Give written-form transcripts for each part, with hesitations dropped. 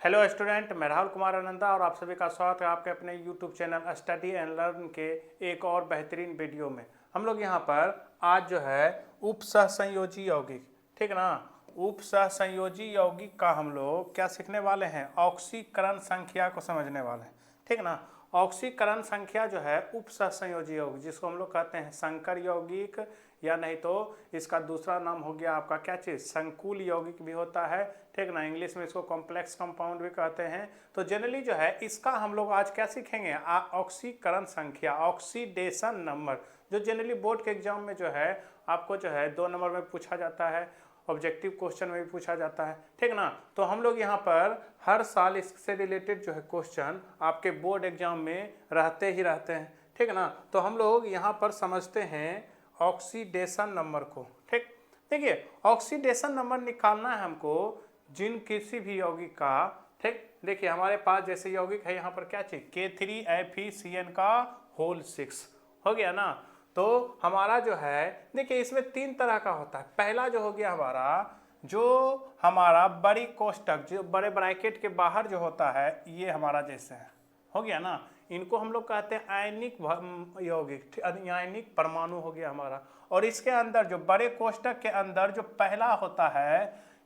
Hello student, मैं राहुल कुमार आनंदा और आप सभी का स्वागत है आपके अपने YouTube channel study and learn के एक और बेहतरीन वीडियो में। हम लोग यहाँ पर आज जो है उपसहसंयोजी यौगिक, ठीक ना, उपसहसंयोजी यौगिक का हम लोग क्या सीखने वाले हैं, ऑक्सीकरण संख्या को समझने वाले हैं, ठीक ना। ऑक्सीकरण संख्या जो है उपसहसंयोजी यौगिक, जिसको हम लोग कहते हैं संकर यौगिक, या नहीं तो इसका दूसरा नाम हो गया आपका क्या चीज़, संकुल यौगिक भी होता है, ठीक ना। इंग्लिश में इसको कॉम्प्लेक्स कंपाउंड भी कहते हैं। तो जनरली जो है इसका हम लोग आज क्या सीखेंगे, ऑक्सीकरण संख्या, ऑक्सीडेशन नंबर, जो जनरली बोर्ड के एग्जाम में जो है आपको जो है 2 नंबर में पूछा जाता है, ऑब्जेक्टिव क्वेश्चन में भी पूछा जाता है, ठीक ना। तो हम लोग यहाँ पर हर साल इससे रिलेटेड जो है क्वेश्चन आपके बोर्ड एग्जाम में रहते ही रहते हैं, ठीक ना। तो हम लोग यहाँ पर समझते हैं ऑक्सीडेशन नंबर को, ठीक। देखिए ऑक्सीडेशन नंबर निकालना है हमको जिन किसी भी यौगिक का, ठीक। देखिए हमारे पास जैसे यौगिक है यहाँ पर क्या चाहिए, K3FeCN का होल 6 हो गया ना। तो हमारा जो है देखिए इसमें 3 तरह का होता है। पहला जो हो गया हमारा बड़ी कोष्टक, जो बड़े ब्रैकेट के बाहर जो होता है, ये हमारा जैसे है, हो गया ना। इनको हम लोग कहते हैं आयनिक यौगिक, आयनिक परमाणु हो गया हमारा। और इसके अंदर जो बड़े कोष्टक के अंदर जो पहला होता है,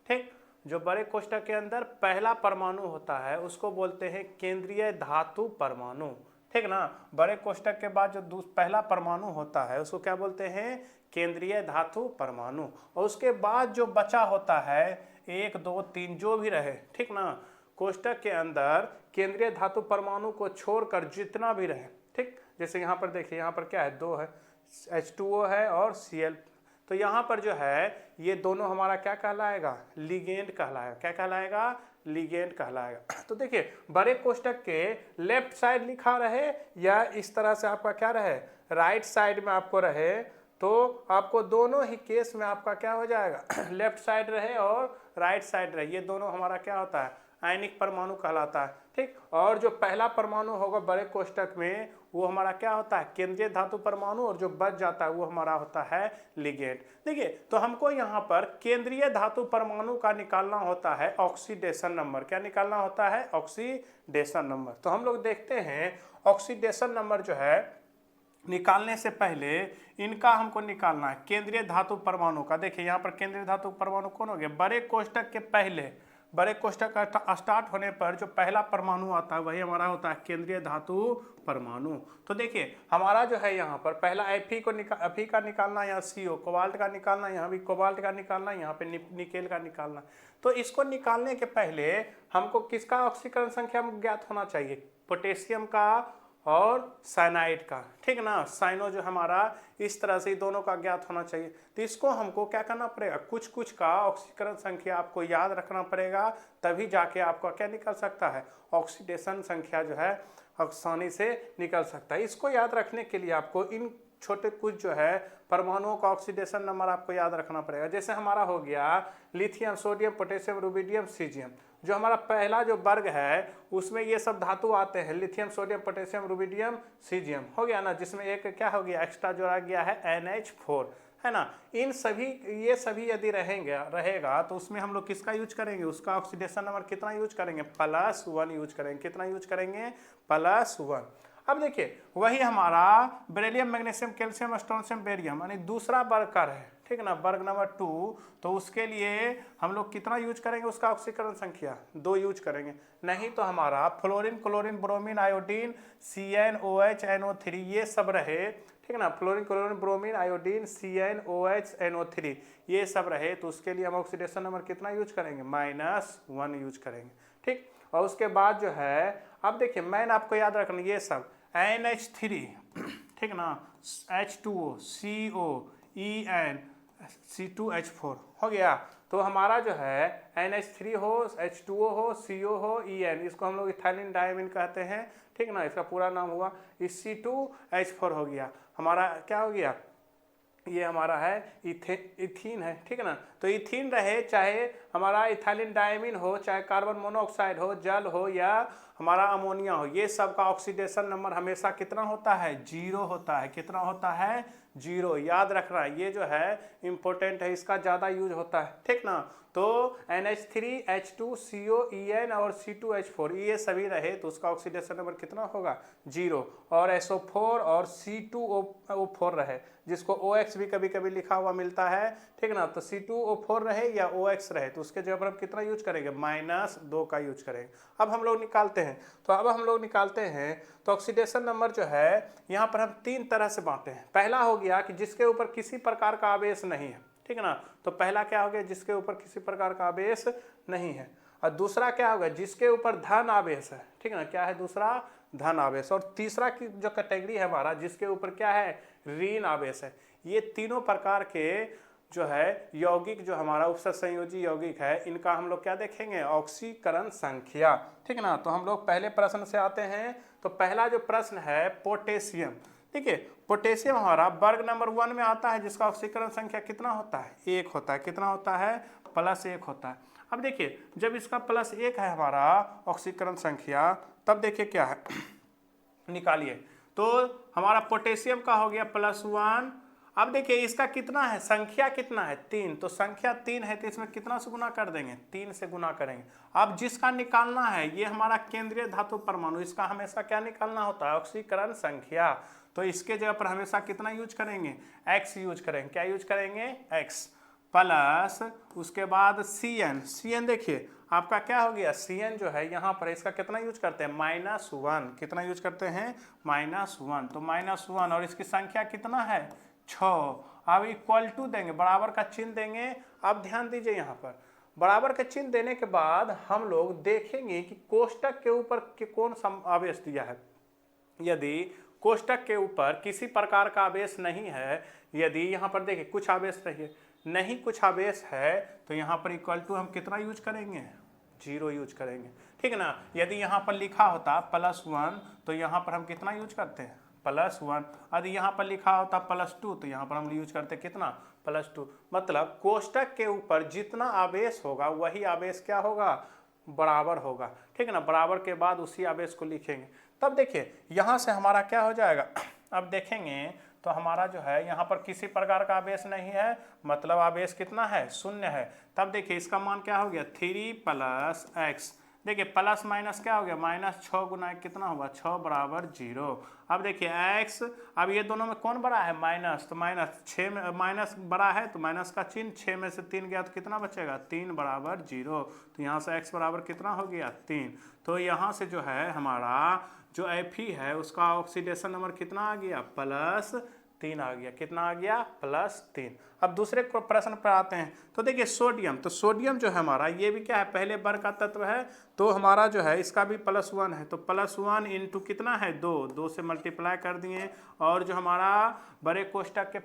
ठीक, जो बड़े कोष्टक के अंदर पहला परमाणु होता है उसको बोलते हैं केंद्रीय धातु परमाणु, ठीक ना। बड़े कोष्टक के बाद जो पहला परमाणु होता है उसको क्या बोलते हैं, केंद्रीय धातु परमाणु। और उसके बाद जो बचा होता है 1 2 3 जो भी रहे, ठीक ना, कोष्टक के अंदर केंद्रीय धातु परमाणु को छोड़कर जितना भी रहे, ठीक। जैसे यहाँ पर देखिए, यहाँ पर क्या है, 2 है, H2O है और Cl। तो यहाँ पर जो है ये दोनों हमारा क्या कहलाएगा, लिगेंड कहलाएगा। क्या कहलाएगा, लिगेंड कहलाएगा। तो देखिए बड़े कोष्टक के लेफ्ट साइड लिखा रहे या इस तरह से आपका क्या रहे, राइट साइड में आपको रहे, तो आपको दोनों ही केस में आपका क्या हो जाएगा, लेफ्ट साइड रहे और राइट साइड रहे, ये दोनों हमारा क्या होता है, आयनिक परमाणु कहलाता है, ठीक। और जो पहला परमाणु होगा बड़े कोष्टक में वो हमारा क्या होता है, केंद्रीय धातु परमाणु, और जो बच जाता है वो हमारा होता है लिगेंड। देखिए तो हमको यहाँ पर केंद्रीय धातु परमाणु का निकालना होता है ऑक्सीडेशन नंबर। क्या निकालना होता है, ऑक्सीडेशन नंबर। तो हम लोग देखते हैं ऑक्सीडेशन नंबर जो है निकालने से पहले इनका हमको निकालना है, केंद्रीय धातु परमाणु का। देखिए यहाँ पर केंद्रीय धातु परमाणु कौन हो गया, बड़े कोष्टक के पहले, बड़े कोष्टक का स्टार्ट होने पर जो पहला परमाणु आता है वही हमारा होता है केंद्रीय धातु परमाणु। तो देखिए हमारा जो है यहाँ पर पहला Fe का निकालना, यहाँ CO कोबाल्ट का निकालना, यहाँ भी कोबाल्ट का निकालना, यहाँ पे निकेल का निकालना। तो इसको निकालने के पहले हमको किसका ऑक्सीकरण संख्या ज्ञात होना चाहिए, पोटेशियम का और साइनाइड का, ठीक ना। साइनो जो हमारा इस तरह से दोनों का ज्ञात होना चाहिए। तो इसको हमको क्या करना पड़ेगा, कुछ कुछ का ऑक्सीकरण संख्या आपको याद रखना पड़ेगा, तभी जाके आपका क्या निकल सकता है, ऑक्सीडेशन संख्या जो है आसानी से निकल सकता है। इसको याद रखने के लिए आपको इन छोटे कुछ जो है परमाणुओं का ऑक्सीडेशन नंबर आपको याद रखना पड़ेगा। जैसे हमारा हो गया lithium, sodium, potassium, rubidium, caesium, जो हमारा पहला जो वर्ग है उसमें ये सब धातु आते हैं, lithium, sodium, potassium, rubidium, caesium, हो गया ना। जिसमें एक क्या हो गया, एक्स्ट्रा जोड़ा गया है NH4, है ना। इन सभी ये सभी यदि रहेगा तो उसमें हम लोग किसका यूज करेंगे, उसका ऑक्सीडेशन नंबर कितना यूज करेंगे, +1 यूज करेंगे। कितना यूज करेंगे, +1। अब देखिए वही हमारा beryllium, magnesium, calcium, strontium, barium, यानी दूसरा वर्ग का है, ठीक ना, वर्ग नंबर 2। तो उसके लिए हम लोग कितना यूज करेंगे, उसका ऑक्सीकरण संख्या 2 यूज करेंगे। नहीं तो हमारा fluorine, chlorine, bromine, iodine, CnOH, NO3 ये सब रहे, ठीक ना। Fluorine, chlorine, bromine, iodine, CnOH, NO3 ये सब रहे, तो उसके लिए हम ऑक्सीडेशन नंबर कितना यूज करेंगे, -1 यूज करेंगे, ठीक। और उसके बाद जो है अब देखिए मैंने आपको याद रखना ये सब NH3, ठीक ना, H2O, CO, En, C2H4 हो गया। तो हमारा जो है NH3 हो, H2O हो, CO हो, En, इसको हम लोग इथाइलिन डायमीन कहते हैं, ठीक ना। इसका पूरा नाम हुआ इस C2H4 हो गया। हमारा क्या हो गया, ये हमारा है इथीन है, ठीक है ना। तो इथीन रहे चाहे हमारा इथाइलिन डायमीन हो, चाहे कार्बन मोनोऑक्साइड हो, जल हो या हमारा अमोनिया हो, ये सब का ऑक्सीडेशन नंबर हमेशा कितना होता है? 0 होता है। कितना होता है? 0। याद रखना है, ये जो है इंपॉर्टेंट है, इसका ज़्यादा यूज होता है, ठीक ना। तो NH3 H2 CO EN और C2H4 ये सभी रहे तो उसका ऑक्सीडेशन नंबर कितना होगा? 0। और SO4 और C2O4 रहे, जिसको OX भी कभी कभी लिखा हुआ मिलता है, ठीक ना। तो C2O4 रहे या OX रहे तो उसके जगह पर हम कितना यूज करेंगे? -2 का यूज करेंगे। अब हम लोग निकालते हैं, तो अब हम लोग निकालते हैं तो ऑक्सीडेशन नंबर जो है यहाँ पर हम 3 तरह से बांटे हैं। पहला हो गया कि जिसके ऊपर किसी प्रकार का आवेश नहीं है, ठीक है ना। तो पहला क्या हो गया? जिसके ऊपर किसी प्रकार का आवेश नहीं है। और दूसरा क्या होगा? जिसके ऊपर धन आवेश है, ठीक है ना। क्या है दूसरा? धन आवेश। और तीसरा की जो कैटेगरी है हमारा, जिसके ऊपर क्या है? ऋण आवेश है। ये तीनों प्रकार के जो है यौगिक, जो हमारा उपसर्ग संयोजी यौगिक है, इनका हम लोग क्या देखेंगे? ऑक्सीकरण संख्या, ठीक है ना। तो हम लोग पहले प्रश्न से आते हैं। तो पहला जो प्रश्न है पोटेशियम, ठीक है। पोटेशियम हमारा वर्ग नंबर 1 में आता है, जिसका ऑक्सीकरण संख्या कितना होता है? 1 होता है। कितना होता है? +1 होता है। अब देखिए, जब इसका +1 है हमारा ऑक्सीकरण संख्या, तब देखिए क्या है, निकालिए। तो हमारा पोटेशियम का हो गया +1। अब देखिए इसका कितना है? संख्या कितना है? 3। तो संख्या 3 है तो इसमें कितना से गुना कर देंगे? 3 से गुना करेंगे। अब जिसका निकालना है, ये हमारा केंद्रीय धातु परमाणु, इसका हमेशा क्या निकालना होता है? ऑक्सीकरण संख्या। तो इसके जगह पर हमेशा कितना यूज करेंगे? x यूज करेंगे। क्या यूज करेंगे? x प्लस उसके बाद Cn देखिए आपका क्या हो गया? Cn जो है यहाँ पर इसका कितना यूज करते हैं? -1। कितना यूज करते हैं? -1। तो -1 और इसकी संख्या कितना है? 6। अब इक्वल टू देंगे, बराबर का चिन्ह देंगे। अब ध्यान दीजिए, यहाँ पर बराबर का चिन्ह देने के बाद हम लोग देखेंगे कि कोष्टक के ऊपर कौन सा आवेश दिया है। यदि कोष्टक के ऊपर किसी प्रकार का आवेश नहीं है, यदि यहाँ पर देखिए कुछ आवेश रहिए नहीं, कुछ आवेश है, तो यहाँ पर इक्वल टू हम कितना यूज करेंगे? 0 यूज करेंगे, ठीक है ना। यदि यहाँ पर लिखा होता +1 तो यहाँ पर हम कितना यूज करते हैं? +1। यदि यहाँ पर लिखा होता +2 तो यहाँ पर हम यूज करते कितना? +2। मतलब कोष्टक के ऊपर जितना आवेश होगा वही आवेश क्या होगा? बराबर होगा, ठीक है ना। बराबर के बाद उसी आवेश को लिखेंगे। तब देखिए यहाँ से हमारा क्या हो जाएगा, अब देखेंगे तो हमारा जो है यहाँ पर किसी प्रकार का आवेश नहीं है, मतलब आवेश कितना है? 0 है। तब देखिए इसका मान क्या हो गया? 3 + x। देखिए प्लस माइनस क्या हो गया? -6 गुना 1 कितना होगा? 6 = 0। अब देखिए x, अब ये दोनों में कौन बड़ा है? माइनस। तो -6 में माइनस बड़ा है तो माइनस का चिन्ह, 6 में से 3 गया तो कितना बचेगा? 3 = 0। तो यहाँ से x बराबर कितना हो गया? 3। तो यहाँ से जो है हमारा जो Fe है उसका ऑक्सीडेशन नंबर कितना आ गया? +3 आ गया। कितना आ गया? +3। अब दूसरे प्रश्न पर आते हैं। तो देखिए सोडियम, तो सोडियम जो है हमारा ये भी क्या है? पहले वर्ग का तत्व है, तो हमारा जो है इसका भी +1 है। तो +1 इंटू कितना है? 2 से मल्टीप्लाई कर दिए। और जो हमारा बड़े कोष्टक के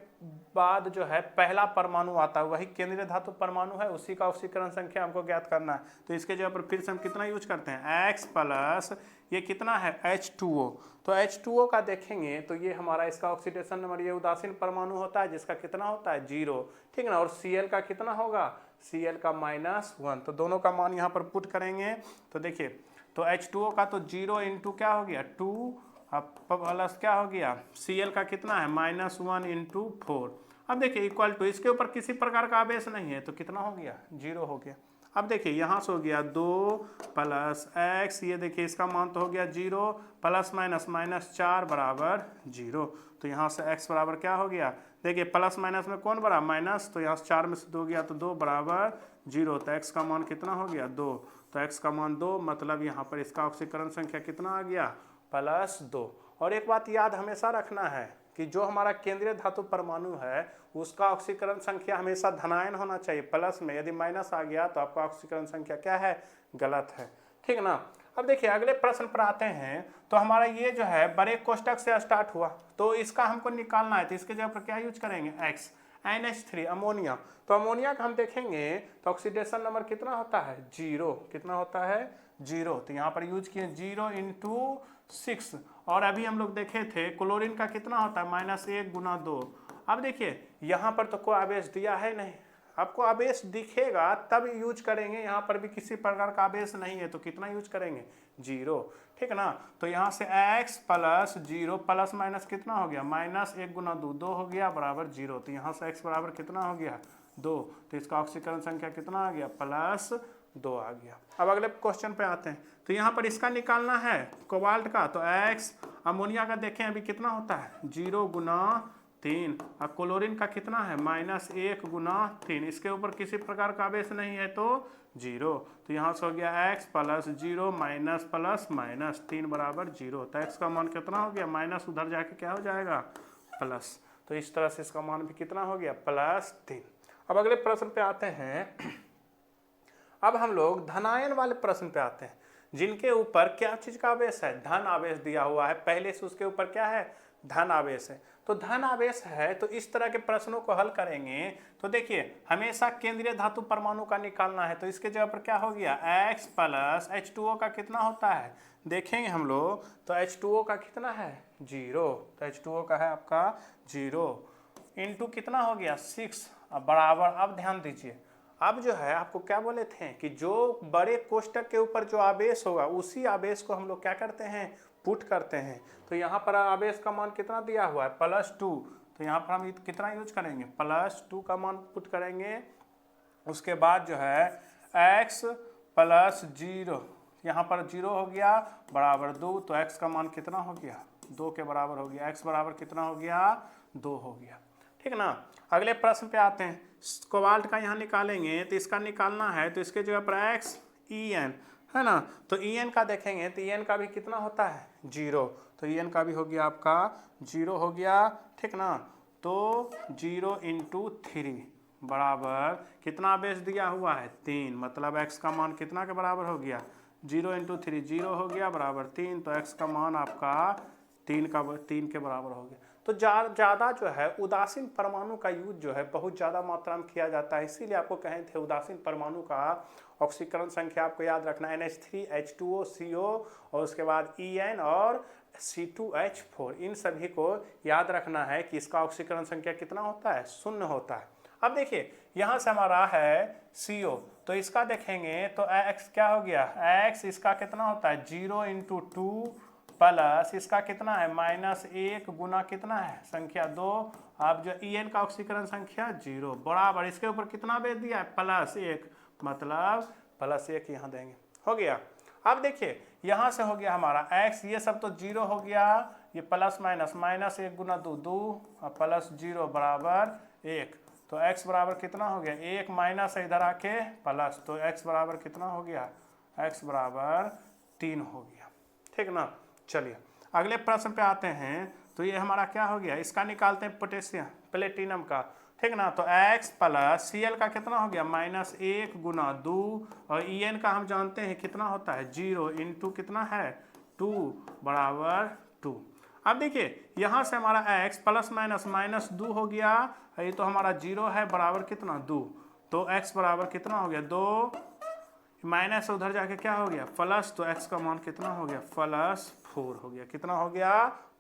बाद जो है पहला परमाणु आता है वही केंद्रीय धातु परमाणु है, उसी का ऑक्सीकरण संख्या हमको ज्ञात करना है। तो इसके जगह पर फिर से हम कितना यूज करते हैं? x प्लस ये कितना है? H2O। तो H2O का देखेंगे तो ये हमारा इसका ऑक्सीडेशन नंबर, ये उदासीन परमाणु होता है जिसका कितना होता है? 0, ठीक है ना। और Cl का कितना होगा? Cl का -1। तो दोनों का मान यहाँ पर पुट करेंगे तो देखिए, तो H2O का तो 0 इंटू क्या हो गया? 2, अब प्लस क्या हो गया? Cl का कितना है? -1 इंटू 4। अब देखिए इक्वल टू, इसके ऊपर किसी प्रकार का आवेश नहीं है तो कितना हो गया? 0 हो गया। अब देखिए यहाँ से हो गया 2 + x, ये देखिए इसका मान तो हो गया 0, प्लस माइनस -4 = 0। तो यहाँ से x बराबर क्या हो गया? देखिए प्लस माइनस में कौन बड़ा? माइनस। तो यहाँ से 4 में से 2 गया तो 2 = 0। तो x का मान कितना हो गया? 2। तो x का मान 2, मतलब यहाँ पर इसका ऑक्सीकरण संख्या कितना आ गया? +2। और एक बात याद हमेशा रखना है कि जो हमारा केंद्रीय धातु परमाणु है उसका ऑक्सीकरण संख्या हमेशा धनायन होना चाहिए, प्लस में। यदि माइनस आ गया तो आपका ऑक्सीकरण संख्या क्या है? गलत है, ठीक है ना। अब देखिए अगले प्रश्न पर आते हैं। तो हमारा ये जो है बड़े कोष्टक से स्टार्ट हुआ, तो इसका हमको निकालना है। तो इसके जगह पर क्या यूज करेंगे? x। NH3 अमोनिया, तो अमोनिया का हम देखेंगे तो ऑक्सीडेशन नंबर कितना होता है? 0। कितना होता है? 0। तो यहाँ पर यूज किए 0 × 6। और अभी हम लोग देखे थे क्लोरीन का कितना होता है? -1 × 2। अब देखिए यहाँ पर तो कोई आवेश दिया है नहीं, आपको आवेश दिखेगा तब यूज करेंगे, यहाँ पर भी किसी प्रकार का आवेश नहीं है तो कितना यूज करेंगे, 0, ठीक ना। तो यहाँ से x प्लस 0 प्लस माइनस कितना हो गया, माइनस 1 गुना 2 हो गया बराबर 0। तो यहाँ से x बराबर कितना हो गया, 2। तो इसका ऑक्सीकरण संख्या कितना आ गया, +2 आ गया। अब अगले क्वेश्चन पे आते हैं। तो यहाँ पर इसका निकालना है कोबाल्ट का, तो x अमोनिया का देखें अभी कितना होता है, 0 गुना 3। और क्लोरीन का कितना है, -1 गुना 3। इसके ऊपर किसी प्रकार का आवेश नहीं है तो 0। तो यहाँ से हो गया x plus 0 minus plus minus 3 बराबर 0। तो x का मान कितना हो गया, माइनस उधर जाके क्या हो जाएगा, प्लस। तो इस तरह से इसका मान भी कितना हो गया, +3। अब अगले प्रश्न पे आते हैं। अब हम लोग धनायन वाले प्रश्न पे आते हैं, जिनके ऊपर क्या चीज का आवेश है, धन आवेश दिया हुआ है। पहले से उसके ऊपर क्या है, धन आवेश है। तो धन आवेश है तो इस तरह के प्रश्नों को हल करेंगे तो देखिए हमेशा केंद्रीय धातु परमाणु का निकालना है। तो इसके जगह पर क्या हो गया, x प्लस H2O का कितना होता है, देखेंगे हम लोग। तो H2O का कितना है, 0। तो H2O का है आपका 0 इंटू कितना हो गया, 6 बराबर। अब ध्यान दीजिए, अब जो है आपको क्या बोले थे कि जो बड़े कोष्टक के ऊपर जो आवेश होगा उसी आवेश को हम लोग क्या करते हैं, पुट करते हैं। तो यहाँ पर आवेश का मान कितना दिया हुआ है, +2। तो यहाँ पर हम कितना यूज करेंगे, +2 का मान पुट करेंगे। उसके बाद जो है x प्लस 0, यहाँ पर 0 हो गया बराबर 2। तो x का मान कितना हो गया, 2 के बराबर हो गया। x बराबर कितना हो गया, 2 हो गया, ठीक ना। अगले प्रश्न पे आते हैं। कोबाल्ट का यहाँ निकालेंगे तो इसका निकालना है तो इसके जगह पर x En है ना। तो En का देखेंगे तो En का भी कितना होता है, 0। तो En का भी हो गया आपका 0 हो गया, ठीक ना। तो 0 इंटू 3 बराबर कितना आवेश दिया हुआ है, 3। मतलब x का मान कितना के बराबर हो गया, 0 इंटू 3 0 हो गया बराबर 3। तो x का मान आपका 3 के बराबर हो गया। तो ज़्यादा जो है उदासीन परमाणु का यूज जो है बहुत ज़्यादा मात्रा में किया जाता है। इसीलिए आपको कहे थे उदासीन परमाणु का ऑक्सीकरण संख्या आपको याद रखना, NH3 H2O CO और उसके बाद En और C2H4। इन सभी को याद रखना है कि इसका ऑक्सीकरण संख्या कितना होता है, 0 होता है। अब देखिए यहाँ से हमारा है CO, तो इसका देखेंगे तो x क्या हो गया, x इसका कितना होता है, 0 इंटू 2 प्लस इसका कितना है, -1 गुना कितना है, संख्या 2। अब जो En का ऑक्सीकरण संख्या 0 बराबर इसके ऊपर कितना बेच दिया है, +1। मतलब +1 यहाँ देंगे, हो गया। अब देखिए यहाँ से हो गया हमारा x, ये सब तो 0 हो गया, ये प्लस माइनस, -1 गुना 2 2 और +0 बराबर 1। तो x बराबर कितना हो गया, 1 माइनस इधर आके प्लस। तो x बराबर कितना हो गया, x बराबर 3 हो गया, ठीक ना। चलिए अगले प्रश्न पे आते हैं। तो ये हमारा क्या हो गया, इसका निकालते हैं पोटेशियम प्लेटिनम का, ठीक ना। तो x प्लस Cl का कितना हो गया, -1 गुना 2 और En का हम जानते हैं कितना होता है, 0 इंटू कितना है, 2 बराबर 2। अब देखिए यहाँ से हमारा x प्लस माइनस -2 हो गया, ये तो हमारा 0 है बराबर कितना, 2। तो x बराबर कितना हो गया, 2 माइनस उधर जाके क्या हो गया, प्लस। तो x का मान कितना हो गया, +4 हो गया। कितना हो गया,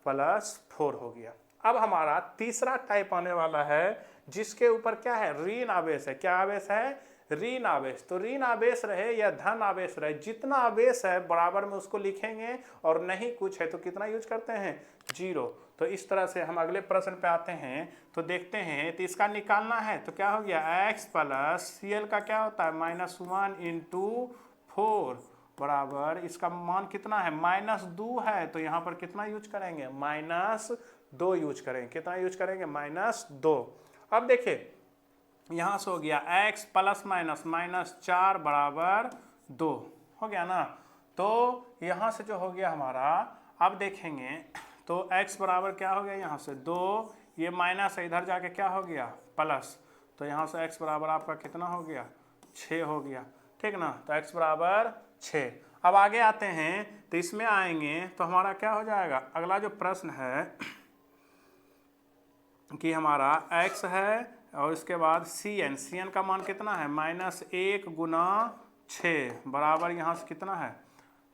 +4 हो गया। अब हमारा तीसरा टाइप आने वाला है जिसके ऊपर क्या है, ऋण आवेश है। क्या आवेश है, ऋण आवेश। तो ऋण आवेश रहे या धन आवेश रहे, जितना आवेश है बराबर में उसको लिखेंगे और नहीं कुछ है तो कितना यूज करते हैं, 0। तो इस तरह से हम अगले प्रश्न पे आते हैं। तो देखते हैं तो इसका निकालना है तो क्या हो गया, x प्लस Cl का क्या होता है, -1 इंटू 4 बराबर इसका मान कितना है, -2 है। तो यहाँ पर कितना यूज करेंगे, -2 यूज करेंगे। कितना यूज करेंगे, -2। अब देखिए यहाँ से हो गया x प्लस माइनस -4 बराबर 2 हो गया ना। तो यहाँ से जो हो गया हमारा, अब देखेंगे तो x बराबर क्या हो गया, यहाँ से 2, ये माइनस है इधर जाके क्या हो गया, प्लस। तो यहाँ से x बराबर आपका कितना हो गया, 6 हो गया, ठीक ना। तो x बराबर 6। अब आगे आते हैं तो इसमें आएंगे तो हमारा क्या हो जाएगा, अगला जो प्रश्न है कि हमारा x है और इसके बाद Cn का मान कितना है, -1 गुना 6 बराबर यहाँ से कितना है,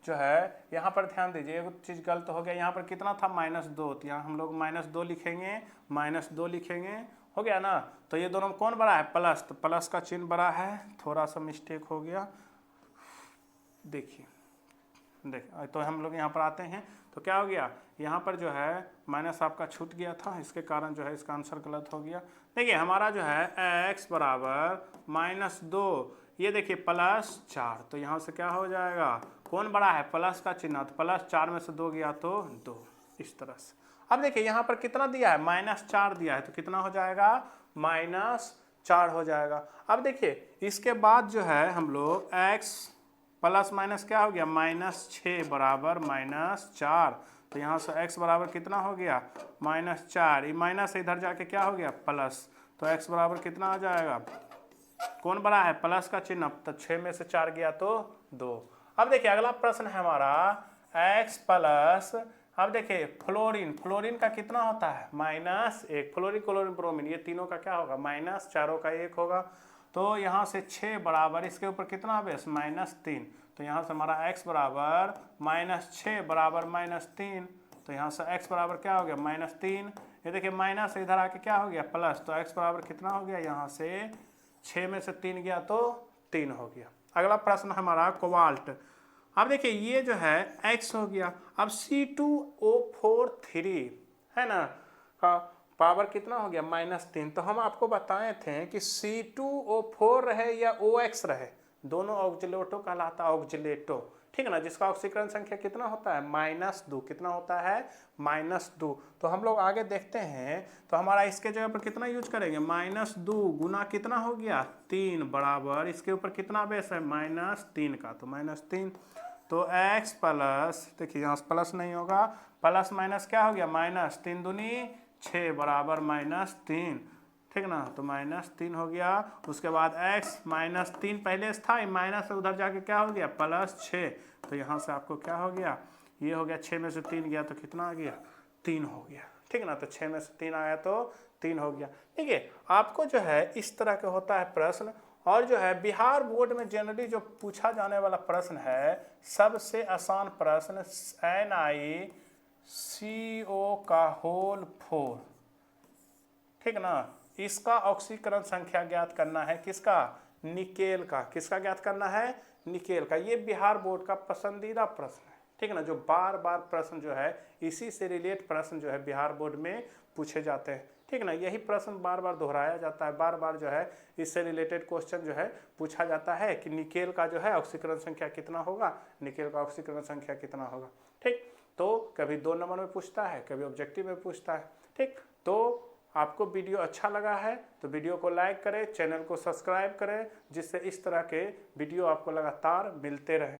जो है यहाँ पर ध्यान दीजिए एक चीज़ गलत हो गया, यहाँ पर कितना था, -2। तो यहाँ हम लोग -2 लिखेंगे, -2 लिखेंगे हो गया ना। तो ये दोनों में कौन बड़ा है, प्लस, तो प्लस का चिन्ह बड़ा है, थोड़ा सा मिस्टेक हो गया, देखिए तो हम लोग यहाँ पर आते हैं तो क्या हो गया, यहाँ पर जो है माइनस आपका छूट गया था, इसके कारण जो है इसका आंसर गलत हो गया। देखिए हमारा जो है x बराबर -2, ये देखिए +4, तो यहाँ से क्या हो जाएगा, कौन बड़ा है, प्लस का चिन्ह, तो +4 में से 2 गया तो 2, इस तरह से। अब देखिए यहाँ पर कितना दिया है, -4 दिया है, तो कितना हो जाएगा, -4 हो जाएगा। अब देखिए इसके बाद जो है हम लोग x प्लस माइनस क्या हो गया, -6 बराबर -4, तो यहाँ से x बराबर कितना हो गया, -4, ये माइनस इधर जाके क्या हो गया, प्लस, तो x बराबर कितना आ जाएगा, कौन बड़ा है, प्लस का चिन्ह, तो 6 में से 4 गया तो 2। अब देखिए अगला प्रश्न है हमारा x प्लस, अब देखिए फ्लोरीन, फ्लोरीन का कितना होता है, -1, फ्लोरीन क्लोरीन ब्रोमीन, ये तीनों का क्या होगा, माइनस, चारों का 1 होगा, तो यहाँ से 6 बराबर इसके ऊपर कितना बेस, -3, तो यहाँ से हमारा x बराबर -6 बराबर -3, तो यहाँ से x बराबर क्या हो गया, -3, ये देखिए माइनस इधर आके क्या हो गया, प्लस, तो x बराबर कितना हो गया, यहाँ से 6 में से 3 गया तो 3 हो गया। अगला प्रश्न हमारा कोबाल्ट, अब देखिए ये जो है x हो गया, अब C2O4 3 है ना, का पावर कितना हो गया, -3, तो हम आपको बताए थे कि C2O4 रहे या OX रहे, दोनों ऑक्जिलेटो कहलाता है, ऑक्जिलेटो, ठीक है ना, जिसका ऑक्सीकरण संख्या कितना होता है, -2, कितना होता है, -2। तो हम लोग आगे देखते हैं, तो हमारा इसके जगह पर कितना यूज करेंगे, -2 गुना कितना हो गया, 3 बराबर इसके ऊपर कितना बेस है, -3 का, तो -3, तो x प्लस, देखिए यहाँ प्लस नहीं होगा, प्लस माइनस क्या हो गया, -3 दूनी 6 बराबर -3, ठीक ना, तो -3 हो गया। उसके बाद x -3 पहले था, माइनस से उधर जाके क्या हो गया, +6, तो यहाँ से आपको क्या हो गया, ये हो गया, 6 में से 3 गया तो कितना आ गया, 3 हो गया, ठीक ना, तो 6 में से 3 आया तो 3 हो गया। ठीक है, आपको जो है इस तरह का होता है प्रश्न, और जो है बिहार बोर्ड में जनरली जो पूछा जाने वाला प्रश्न है, सबसे आसान प्रश्न NiCO का होल 4, ठीक ना, इसका ऑक्सीकरण संख्या ज्ञात करना है, किसका, निकेल का, किसका ज्ञात करना है, निकेल का। ये बिहार बोर्ड का पसंदीदा प्रश्न है, ठीक है ना, जो बार बार प्रश्न जो है इसी से रिलेट प्रश्न जो है बिहार बोर्ड में पूछे जाते हैं, ठीक है ना, यही प्रश्न बार बार दोहराया जाता है, बार बार जो है इससे रिलेटेड क्वेश्चन जो है पूछा जाता है कि निकेल का जो है ऑक्सीकरण संख्या कितना होगा, निकेल का ऑक्सीकरण संख्या कितना होगा, ठीक। तो कभी 2 नंबर में पूछता है, कभी ऑब्जेक्टिव में पूछता है, ठीक। तो आपको वीडियो अच्छा लगा है तो वीडियो को लाइक करें, चैनल को सब्सक्राइब करें, जिससे इस तरह के वीडियो आपको लगातार मिलते रहे।